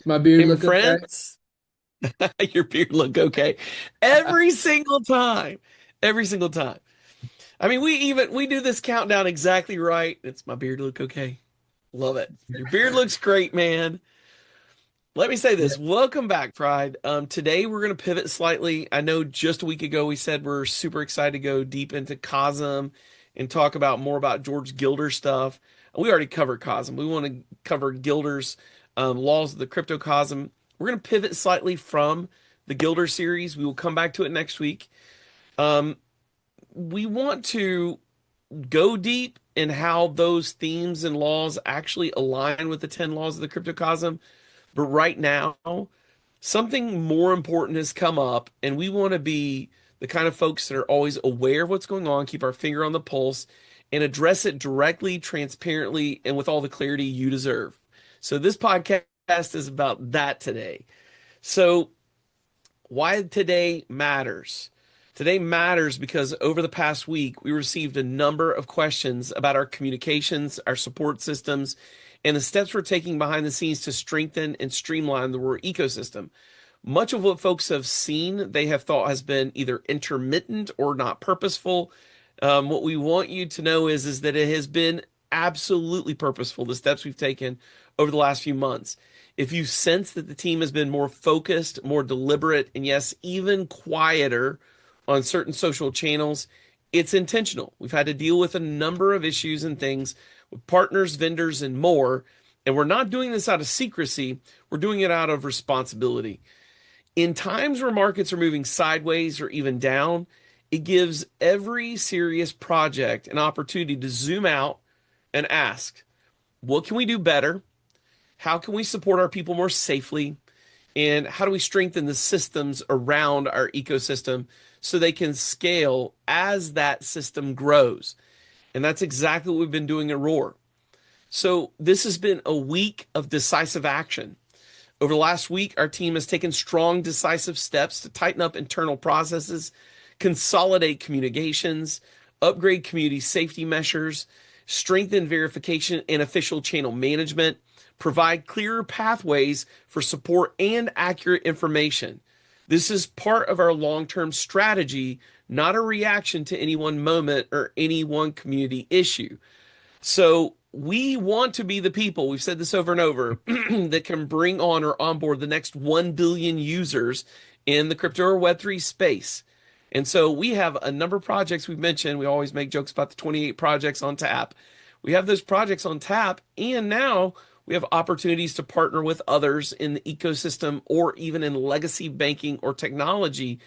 My beard Hey, my look okay? friends, your beard look okay every single time. Every single time. I mean, we do this countdown exactly right. It's my beard look okay. Love it. Your beard looks great, man. Let me say Yeah. this. Welcome back, Pride. Today we're going to pivot slightly. I know just a week ago we said we're super excited to go deep into COSM and talk about more about George Gilder stuff. We already covered COSM. We want to cover Gilder's laws of the cryptocosm. We're going to pivot slightly from the Gilder series. We will come back to it next week. Um, we want to go deep in how those themes and laws actually align with the 10 laws of the cryptocosm. But right now, something more important has come up, and we want to be the kind of folks that are always aware of what's going on, keep our finger on the pulse, and address it directly, transparently, and with all the clarity you deserve. So, this podcast is about that today. So, why today matters? Today matters because over the past week, we received a number of questions about our communications, our support systems, and the steps we're taking behind the scenes to strengthen and streamline the ROAR ecosystem. Much of what folks have seen, they have thought has been either intermittent or not purposeful. What we want you to know is that it has been absolutely purposeful, the steps we've taken over the last few months. If you sense that the team has been more focused, more deliberate, and yes, even quieter on certain social channels, it's intentional. We've had to deal with a number of issues and things with partners, vendors, and more. And we're not doing this out of secrecy, we're doing it out of responsibility. In times where markets are moving sideways or even down, it gives every serious project an opportunity to zoom out and ask, what can we do better? How can we support our people more safely? And how do we strengthen the systems around our ecosystem so they can scale as that system grows? And that's exactly what we've been doing at Roar. So this has been a week of decisive action. Over the last week, our team has taken strong, decisive steps to tighten up internal processes, consolidate communications, upgrade community safety measures, strengthen verification and official channel management, provide clearer pathways for support and accurate information. This is part of our long term strategy, not a reaction to any one moment or any one community issue. So we want to be the people, we've said this over and over, that can bring on or onboard the next 1 billion users in the crypto or Web3 space. And so we have a number of projects we've mentioned. We always make jokes about the 28 projects on tap. We have those projects on tap, and now we have opportunities to partner with others in the ecosystem or even in legacy banking or technology.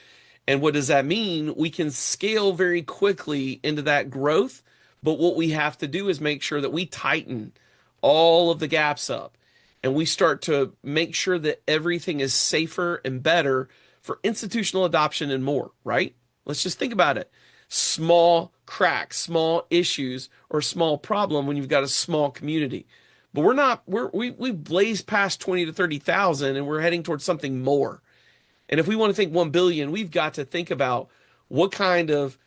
And what does that mean? We can scale very quickly into that growth, but what we have to do is make sure that we tighten all of the gaps up and we start to make sure that everything is safer and better for institutional adoption and more, right? Let's just think about it. Small cracks, small issues, or a small problem when you've got a small community. But we're not, we've blazed past 20 to 30,000 and we're heading towards something more. And if we want to think 1 billion, we've got to think about what kind of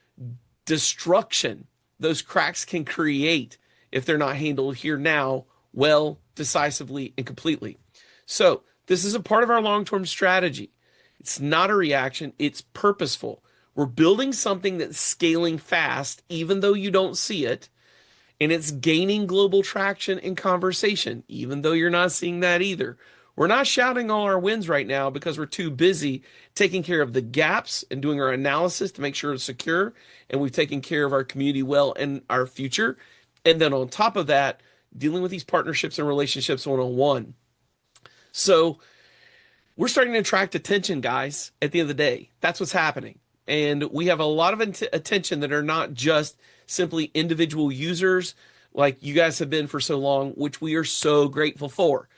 destruction those cracks can create if they're not handled here now well, decisively, and completely. So, this is a part of our long term strategy. It's not a reaction, it's purposeful. We're building something that's scaling fast, even though you don't see it, and it's gaining global traction and conversation, even though you're not seeing that either. We're not shouting all our wins right now because we're too busy taking care of the gaps and doing our analysis to make sure it's secure and we've taken care of our community well and our future. And then on top of that, dealing with these partnerships and relationships one on one. So we're starting to attract attention, guys, at the end of the day. That's what's happening. And we have a lot of attention that are not just simply individual users like you guys have been for so long, which we are so grateful for.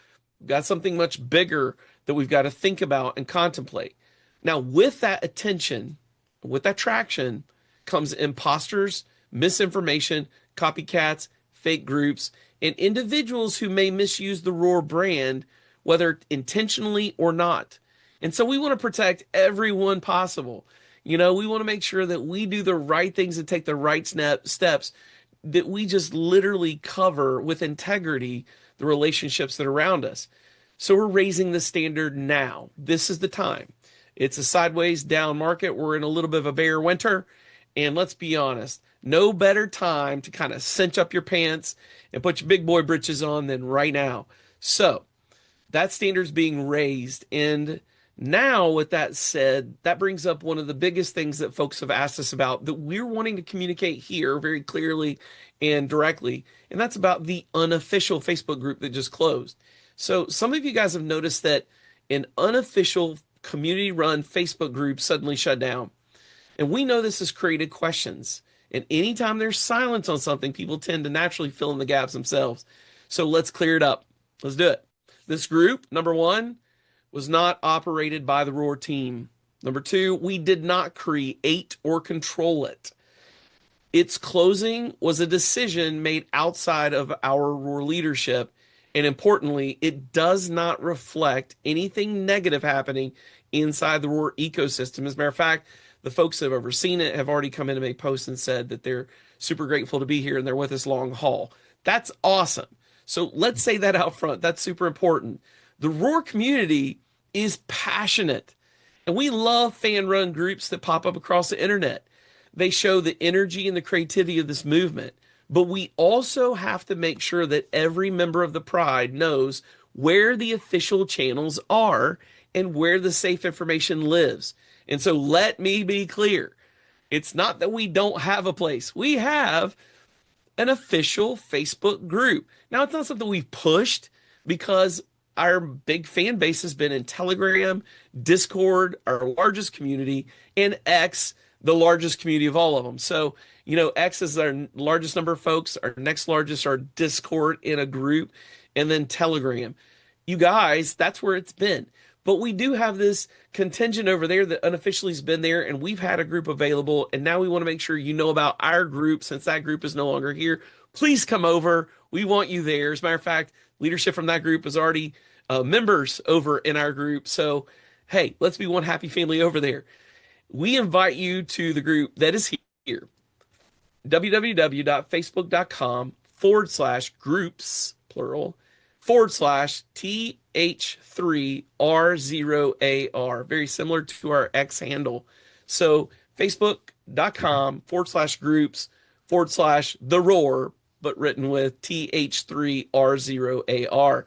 We've got something much bigger that we've got to think about and contemplate. Now, with that attention, with that traction, comes imposters, misinformation, copycats, fake groups, and individuals who may misuse the Roar brand, whether intentionally or not. And so we want to protect everyone possible. You know, we want to make sure that we do the right things and take the right steps, that we just literally cover with integrity the relationships that are around us. So we're raising the standard now. This is the time. It's a sideways down market. We're in a little bit of a bear winter. And let's be honest, no better time to kind of cinch up your pants and put your big boy britches on than right now. So that standard's being raised. And now, with that said, that brings up one of the biggest things that folks have asked us about that we're wanting to communicate here very clearly and directly. And that's about the unofficial Facebook group that just closed. So some of you guys have noticed that an unofficial community run Facebook group suddenly shut down. And we know this has created questions. And anytime there's silence on something, people tend to naturally fill in the gaps themselves. So let's clear it up. Let's do it. This group, number one, was not operated by the ROAR team. Number two, we did not create or control it. Its closing was a decision made outside of our ROAR leadership. And importantly, it does not reflect anything negative happening inside the ROAR ecosystem. As a matter of fact, the folks that have overseen it have already come in and made posts and said that they're super grateful to be here and they're with us long haul. That's awesome. So let's say that out front. That's super important. The ROAR community is passionate, and we love fan-run groups that pop up across the internet. They show the energy and the creativity of this movement, but we also have to make sure that every member of the Pride knows where the official channels are and where the safe information lives. And so let me be clear. It's not that we don't have a place. We have an official Facebook group. Now, it's not something we've pushed because our big fan base has been in Telegram, Discord, our largest community, and X, the largest community of all of them. So, X is our largest number of folks. Our next largest are Discord in a group, and then Telegram. You guys, that's where it's been. But we do have this contingent over there that unofficially has been there, and we've had a group available, and now we want to make sure you know about our group since that group is no longer here. Please come over. We want you there. As a matter of fact, leadership from that group is already members over in our group. So, hey, let's be one happy family over there. We invite you to the group that is here, www.facebook.com/groups, plural, /TH3R0AR, very similar to our X handle. So facebook.com/groups/the roar, but written with TH3R0AR.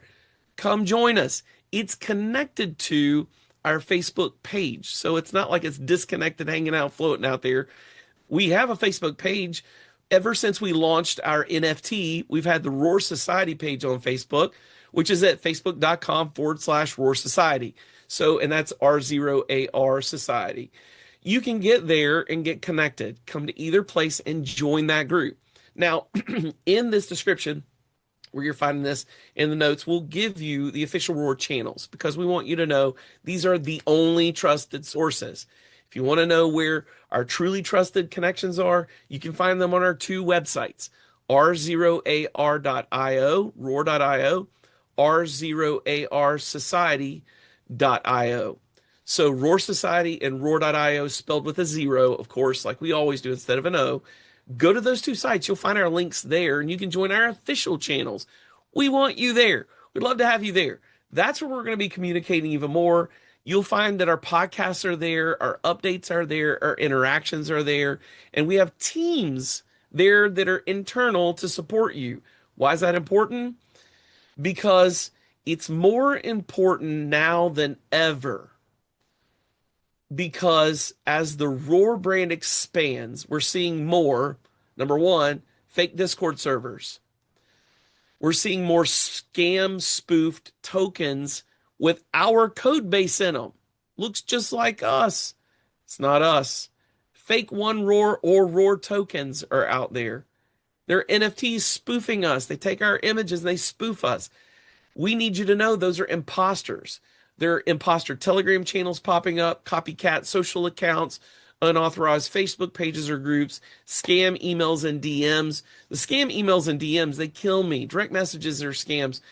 Come join us. It's connected to our Facebook page. So it's not like it's disconnected, hanging out, floating out there. We have a Facebook page. Ever since we launched our NFT, we've had the Roar Society page on Facebook, which is at facebook.com/Roar Society. So, and that's R0AR Society. You can get there and get connected. Come to either place and join that group. Now, in this description, where you're finding this in the notes, we'll give you the official ROAR channels because we want you to know these are the only trusted sources. If you want to know where our truly trusted connections are, you can find them on our two websites, R0AR.io, roar.io, R0ARsociety.io. So Roar Society and roar.io spelled with a zero, of course, like we always do instead of an O. Go to those two sites. You'll find our links there, and you can join our official channels. We want you there. We'd love to have you there. That's where we're going to be communicating even more. You'll find that our podcasts are there, our updates are there, our interactions are there, and we have teams there that are internal to support you. Why is that important? Because it's more important now than ever. Because as the ROAR brand expands, we're seeing more, number one, fake Discord servers. We're seeing more scam spoofed tokens with our code base in them. Looks just like us. It's not us. Fake One Roar or Roar tokens are out there. They're NFTs spoofing us. They take our images and they spoof us. We need you to know those are imposters. There are imposter Telegram channels popping up, copycat social accounts, unauthorized Facebook pages or groups, scam emails and DMs. The scam emails and DMs, they kill me. Direct messages are scams.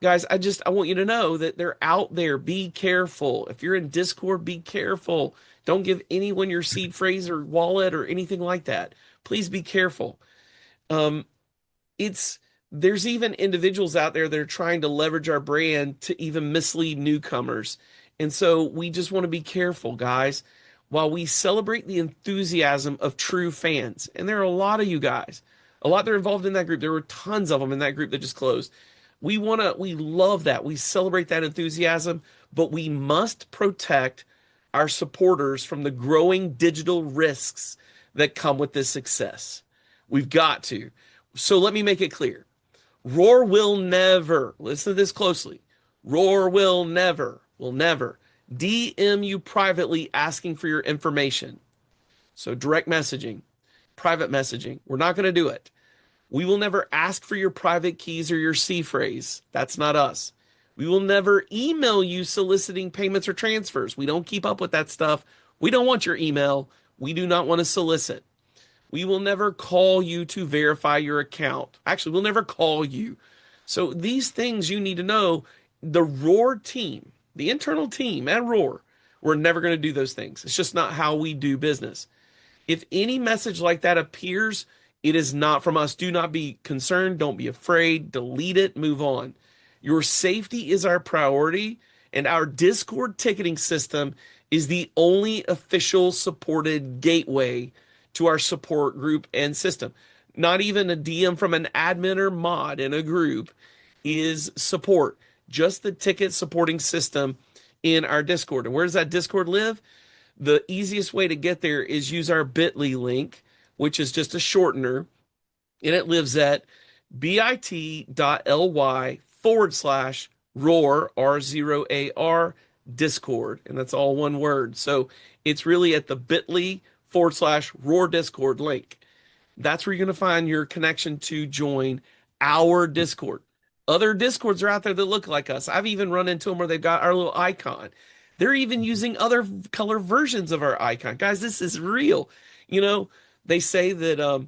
Guys, I want you to know that they're out there. Be careful. If you're in Discord, be careful. Don't give anyone your seed phrase or wallet or anything like that. Please be careful. It's There's even individuals out there that are trying to leverage our brand to even mislead newcomers. And so we just want to be careful, guys. While we celebrate the enthusiasm of true fans, and there are a lot of you guys, a lot that are involved in that group. There were tons of them in that group that just closed. We love that. We celebrate that enthusiasm, but we must protect our supporters from the growing digital risks that come with this success. We've got to. So let me make it clear. Roar will never, listen to this closely, Roar will never DM you privately asking for your information. So direct messaging, private messaging, we're not going to do it. We will never ask for your private keys or your C phrase. That's not us. We will never email you soliciting payments or transfers. We don't keep up with that stuff. We don't want your email. We do not want to solicit. We will never call you to verify your account. Actually, we'll never call you. So these things you need to know. The Roar team, the internal team at Roar, we're never going to do those things. It's just not how we do business. If any message like that appears, it is not from us. Do not be concerned. Don't be afraid. Delete it. Move on. Your safety is our priority, and our Discord ticketing system is the only official supported gateway to our support group and system. Not even a DM from an admin or mod in a group is support. Just the ticket supporting system in our Discord. And where does that Discord live? The easiest way to get there is use our bit.ly link, which is just a shortener. And it lives at bit.ly/roar, R0AR, Discord. And that's all one word. So it's really at the bit.ly/roar Discord link. That's where you're going to find your connection to join our Discord. Other Discords are out there that look like us. I've even run into them where they've got our little icon. They're even using other color versions of our icon. Guys, this is real. You know, they say that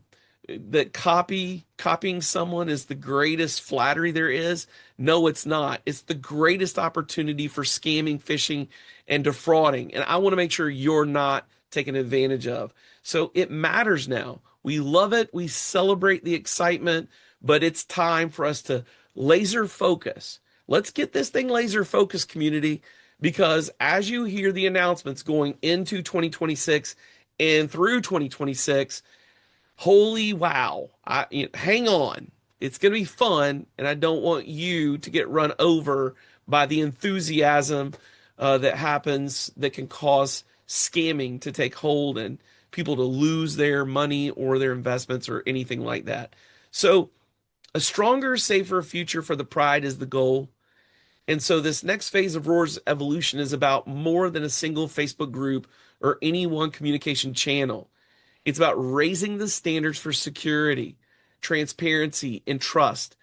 copying someone is the greatest flattery there is. No, it's not. It's the greatest opportunity for scamming, phishing, and defrauding. And I want to make sure you're not taken advantage of. So it matters now. We love it. We celebrate the excitement, but it's time for us to laser focus. Let's get this thing laser focused, community, because as you hear the announcements going into 2026 and through 2026, holy wow, hang on. It's going to be fun, and I don't want you to get run over by the enthusiasm that happens that can cause scamming to take hold and people to lose their money or their investments or anything like that. So a stronger, safer future for the Pride is the goal. And so this next phase of Roar's evolution is about more than a single Facebook group or any one communication channel. It's about raising the standards for security, transparency, and trust.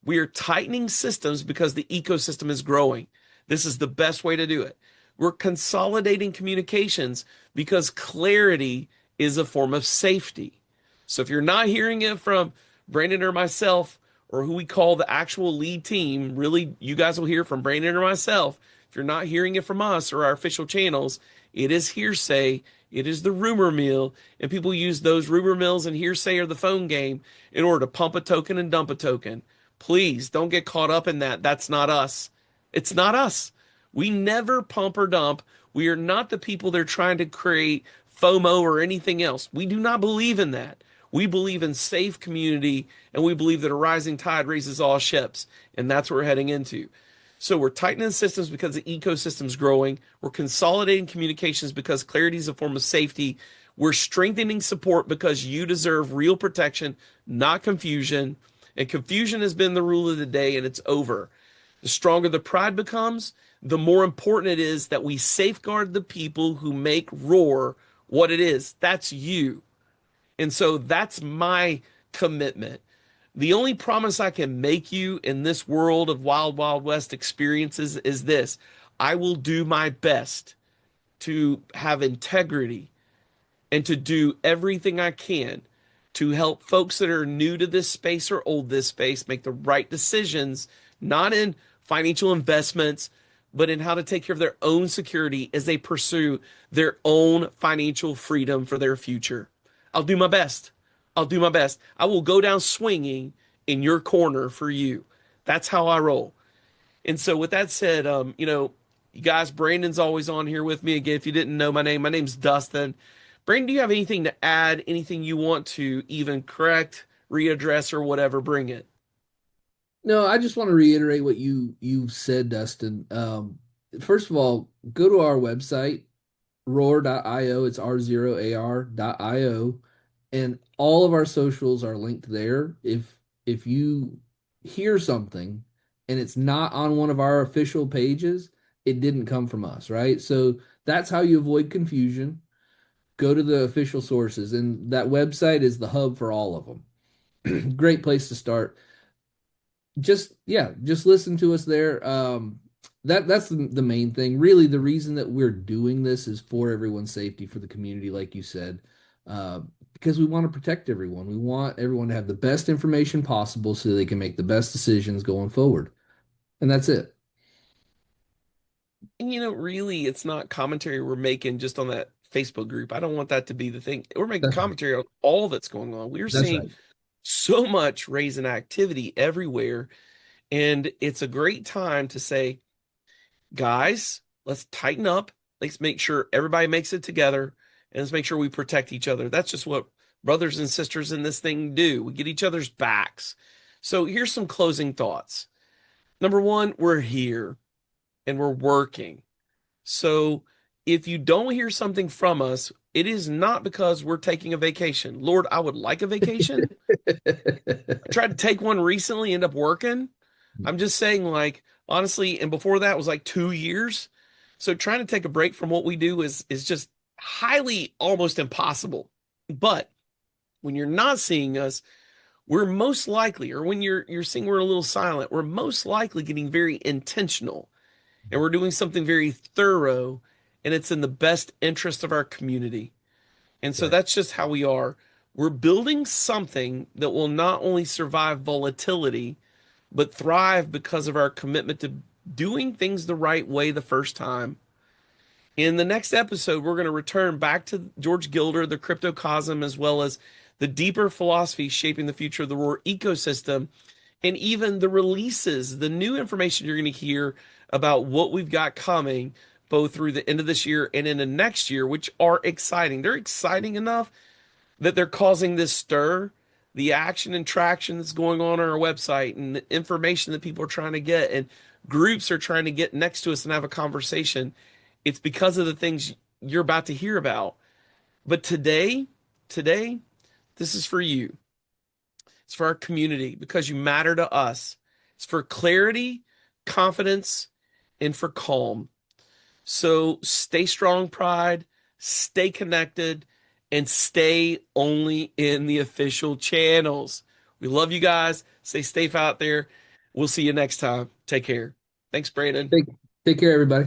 We are tightening systems because the ecosystem is growing. This is the best way to do it. We're consolidating communications because clarity is a form of safety. So if you're not hearing it from Brandon or myself, or who we call the actual lead team, really, you guys will hear from Brandon or myself. If you're not hearing it from us or our official channels, it is hearsay. It is the rumor mill, and people use those rumor mills and hearsay or the phone game in order to pump a token and dump a token. Please don't get caught up in that. That's not us. It's not us. We never pump or dump. We are not the people that are trying to create FOMO or anything else. We do not believe in that. We believe in safe community, and we believe that a rising tide raises all ships, and that's what we're heading into. So we're tightening systems because the ecosystem's growing. We're consolidating communications because clarity is a form of safety. We're strengthening support because you deserve real protection, not confusion. And confusion has been the rule of the day, and it's over. The stronger the Pride becomes, the more important it is that we safeguard the people who make Roar what it is. That's you. And so that's my commitment. The only promise I can make you in this world of Wild Wild West experiences is this. I will do my best to have integrity and to do everything I can to help folks that are new to this space or old this space make the right decisions, not in financial investments, but in how to take care of their own security as they pursue their own financial freedom for their future. I'll do my best. I'll do my best. I will go down swinging in your corner for you. That's how I roll. And so with that said, you guys, Brandon's always on here with me. Again, if you didn't know my name's Dustin. Brandon, do you have anything to add? Anything you want to even correct, readdress, or whatever? Bring it. No, I just want to reiterate what you said, Dustin. First of all, go to our website, roar.io. It's R0AR.io. And all of our socials are linked there. If you hear something and it's not on one of our official pages, it didn't come from us, right? So that's how you avoid confusion. Go to the official sources, and that website is the hub for all of them. Great place to start. Just listen to us there. That's the main thing. Really, the reason that we're doing this is for everyone's safety, for the community, like you said, because we want to protect everyone. We want everyone to have the best information possible so they can make the best decisions going forward. And that's it. And really, it's not commentary we're making just on that Facebook group. I don't want that to be the thing. We're making That's right. commentary on all that's going on. We're That's seeing right. so much raising activity everywhere. And it's a great time to say, guys, let's tighten up. Let's make sure everybody makes it together and let's make sure we protect each other. That's just what brothers and sisters in this thing do. We get each other's backs. So here's some closing thoughts. Number one, we're here and we're working. So if you don't hear something from us, it is not because we're taking a vacation. Lord, I would like a vacation. I tried to take one recently, end up working. I'm just saying, like, honestly, and before that was like 2 years. So trying to take a break from what we do is just highly almost impossible. But when you're not seeing us, we're most likely, or when you're seeing we're a little silent, we're most likely getting very intentional and we're doing something very thorough and it's in the best interest of our community. And so Right. that's just how we are. We're building something that will not only survive volatility, but thrive because of our commitment to doing things the right way the first time. In the next episode, we're going to return back to George Gilder, the cryptocosm, as well as the deeper philosophy shaping the future of the ROAR ecosystem, and even the releases, the new information you're going to hear about what we've got coming, both through the end of this year and into next year, which are exciting. They're exciting enough that they're causing this stir, the action and traction that's going on our website and the information that people are trying to get and groups are trying to get next to us and have a conversation. It's because of the things you're about to hear about. But today, this is for you. It's for our community because you matter to us. It's for clarity, confidence, and for calm. So stay strong, Pride, stay connected, and stay only in the official channels. We love you guys. Stay safe out there. We'll see you next time. Take care. Thanks, Brandon. Take, take care, everybody.